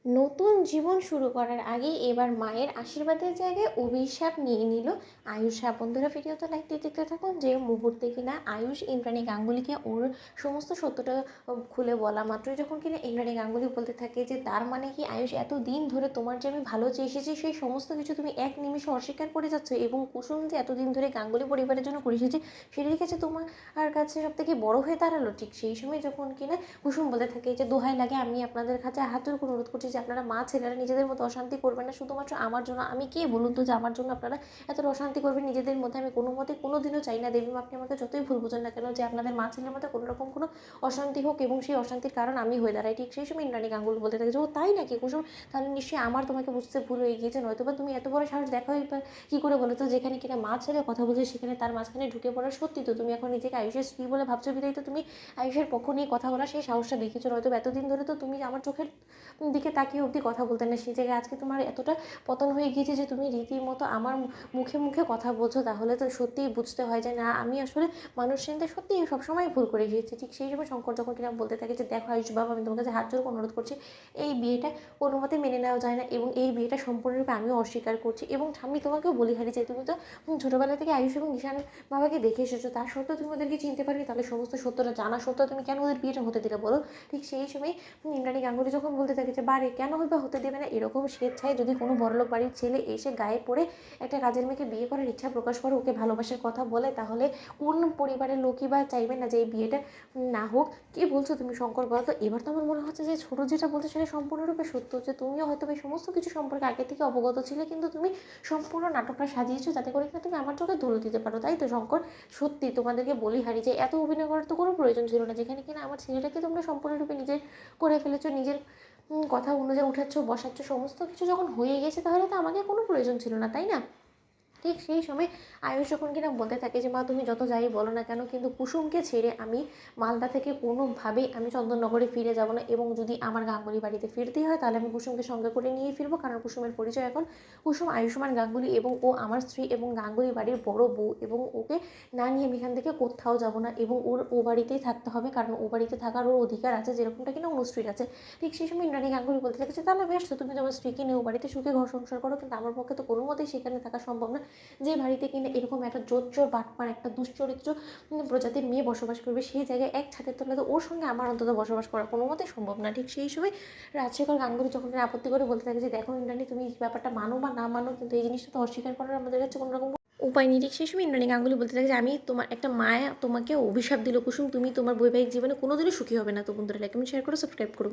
নতুন জীবন শুরু করার আগে এবার মায়ের আশীর্বাদের জায়গায় অভিশাপ নিয়ে নিল আয়ুষ। বন্ধুরা, ভিডিওতে লাইক দিয়ে দেখতে থাকুন যে মুহূর্তে কিনা আয়ুষ ইন্দ্রাণী গাঙ্গুলিকে ওর সমস্ত সত্যটা খুলে বলা মাত্রই যখন কিনা ইন্দ্রাণী গাঙ্গুলি বলতে থাকে যে তার মানে কি আয়ুষ, এত দিন ধরে তোমার যে আমি ভালো চেয়ে এসেছি সেই সমস্ত কিছু তুমি এক নিমিষে অস্বীকার করে যাচ্ছ, এবং কুসুম যে এতদিন ধরে গাঙ্গুলি পরিবারের জন্য করে এসেছে সেটার কাছে তোমার কাছে সব থেকে বড় হয়ে দাঁড়ালো। ঠিক সেই সময় যখন কিনা কুসুম বলতে থাকে যে দোহাই লাগে, আমি আপনাদের কাছে হাত জোড় করে অনুরোধ করছি যে আপনারা মা ছেলেরা নিজেদের মধ্যে অশান্তি করবেন না শুধুমাত্র আমার জন্য। আমি কে বলুন তো যে আমার জন্য আপনারা এতটা অশান্তি করবেন নিজেদের মধ্যে? আমি কোনো মতে কোনো দিনও চাই না দেবী, আপনি আমাকে যতই ভুল বুঝেন না কেন, যে আপনাদের মা ছেলের মধ্যে কোনো রকম কোনো অশান্তি হোক এবং সেই অশান্তির কারণ আমি হয়ে দাঁড়াই। ঠিক সেই সময় ইন্দ্রাণী গাঙ্গুলি বলতে থাকে যে ও তাই নাকি কুসুম, তাহলে নিশ্চয়ই আমার তোমাকে বুঝতে ভুল হয়ে গিয়েছে, নয়তোবা তুমি এত বড় সাহস দেখা কী করে বলো তো, যেখানে কিনা মা ছেলে কথা বলছে সেখানে তার মাঝখানে ঢুকে পড়ার? সত্যি তো তুমি এখন নিজেকে আয়ুষের স্ত্রী বলে ভাবছো, বিদায় তো তুমি আয়ুষের পক্ষ নিয়ে কথা বলা সেই সাহসটা দেখিয়েছো, নয়তো এতদিন ধরে তো তুমি আমার চোখের দিকে তাকিয়ে অবধি কথা বলতে না, সেই জায়গায় আজকে তোমার এতটা পতন হয়ে গিয়েছে যে তুমি রীতিমতো আমার মুখে মুখে কথা বলছো। তাহলে তো সত্যিই বুঝতে হয় যে না, আমি আসলে মানুষ চিনতে সত্যিই সবসময় ভুল করে গিয়েছি। ঠিক সেই সময় শঙ্কর যখন কিনা বলতে থাকে যে দেখো আয়ুষ বাবা, আমি তোমার কাছে হাত জোর করে অনুরোধ করছি, এই বিয়েটা কোনো মতে মেনে নেওয়া যায় না, এবং এই বিয়েটা সম্পূর্ণরূপে আমিও অস্বীকার করছি। এবং আমি তোমাকেও বলি হারি যে তুমি তো ছোটোবেলা থেকে আয়ুষ এবং ঈশান বাবাকে দেখে এসেছো, তার সত্ত্বেও তুমি ওদেরকে চিনতে পারবে, তাহলে সমস্ত সত্যটা জানা সত্ত্বেও তুমি কেন ওদের বিয়েটা হতে দিলে বলো? ঠিক সেই সময় ইন্দ্রাণী গাঙ্গুলি যখন বলতে থাকে যে বারে কেন হইবা হতে দেবে না, এরকম স্বেচ্ছায় যদি কোনো বড়লোক বাড়ির ছেলে এসে গায়ে পড়ে একটা কাজের মেয়েকে বিয়ে করার ইচ্ছা প্রকাশ করে, ওকে ভালোবাসার কথা বলে, তাহলে কোন পরিবারের লোকই বা চাইবে না যে এই বিয়েটা না হোক? কি বলছো তুমি শঙ্কর বলো তো? এবার তো আমার মনে হচ্ছে যে ছোটো যেটা বলছে সেটা সম্পূর্ণরূপে সত্য, যে তুমিও হয়তো এই সমস্ত কিছু সম্পর্কে আগে থেকে অবগত ছিলে, কিন্তু তুমি সম্পূর্ণ নাটকটা সাজিয়েছো যাতে করে কিনা তুমি আমার চোখে ধুলো দিতে পারো, তাই তো শঙ্কর? সত্যি তোমাদেরকে বলি হারি যে এত অভিনয় করার তো কোনো প্রয়োজন ছিল না, যেখানে কিনা আমার ছেলেটাকে তোমরা সম্পূর্ণরূপে নিজের করে ফেলেছো, নিজের কথা অনুযায়ী উঠাচ্ছ বসাচ্ছ, সমস্ত কিছু যখন হয়ে গেছে তাহলে তো আমাকে কোনো প্রয়োজন ছিল না, তাই না? ঠিক সেই সময় আয়ুষ যখন কিনা বলতে থাকে যে মা তুমি যত যাই বলো না কেন, কিন্তু কুসুমকে ছেড়ে আমি মালদা থেকে কোনোভাবেই আমি চন্দননগরে ফিরে যাব না, এবং যদি আমার গাঙ্গুলি বাড়িতে ফিরতেই হয় তাহলে আমি কুসুমকে সঙ্গে করে নিয়ে ফিরবো, কারণ কুসুমের পরিচয় এখন কুসুম আয়ুষ্মান গাঙ্গুলি, এবং ও আমার স্ত্রী এবং গাঙ্গুলি বাড়ির বড় বউ, এবং ওকে না নিয়ে আমি এখান থেকে কোথাও যাব না, এবং ও বাড়িতেই থাকতে হবে, কারণ ও বাড়িতে থাকার ওর অধিকার আছে যেরকমটা কিনা অনুশ্রীর আছে। ঠিক সেই সময় ইন্দ্রাণী গাঙ্গুলি বলতে থাকছে তাহলে বেশ, তো তুমি তোমার স্ত্রীকে নিয়ে ও বাড়িতে সুখে ঘর সংসার করো, কিন্তু আমার পক্ষে তো কোনো মতেই সেখানে থাকা সম্ভব না, যে বাড়িতে কিনা এরকম একটা জোচ্চোর বাটপার একটা দুশ্চরিত্র প্রজাতির মেয়ে বসবাস করবে, সেই জায়গায় এক ছাদের তলাতে ওর সঙ্গে আমার অন্তত বসবাস করা কোনো মতেই সম্ভব না। ঠিক সেই সময় রাজশেখর গাঙ্গুলি যখন আপত্তি করে বলতে থাকে যে দেখো ইন্দ্রাণী, তুমি এই ব্যাপারটা মানো বা না মানো, কিন্তু এই জিনিসটা তো অস্বীকার করার আমাদের কাছে কোনো রকম উপায় নেই। ঠিক সেই সময় ইন্দ্রাণী গাঙ্গুলি বলতে থাকে যে আমি তোমার একটা মায়া তোমাকে অভিশাপ দিল কুসুম, তুমি তোমার বৈবাহিক জীবনে কোনোদিনও সুখী হবে না। তো বন্ধুরা, লাইক কমেন্ট শেয়ার করো, সাবস্ক্রাইব করো।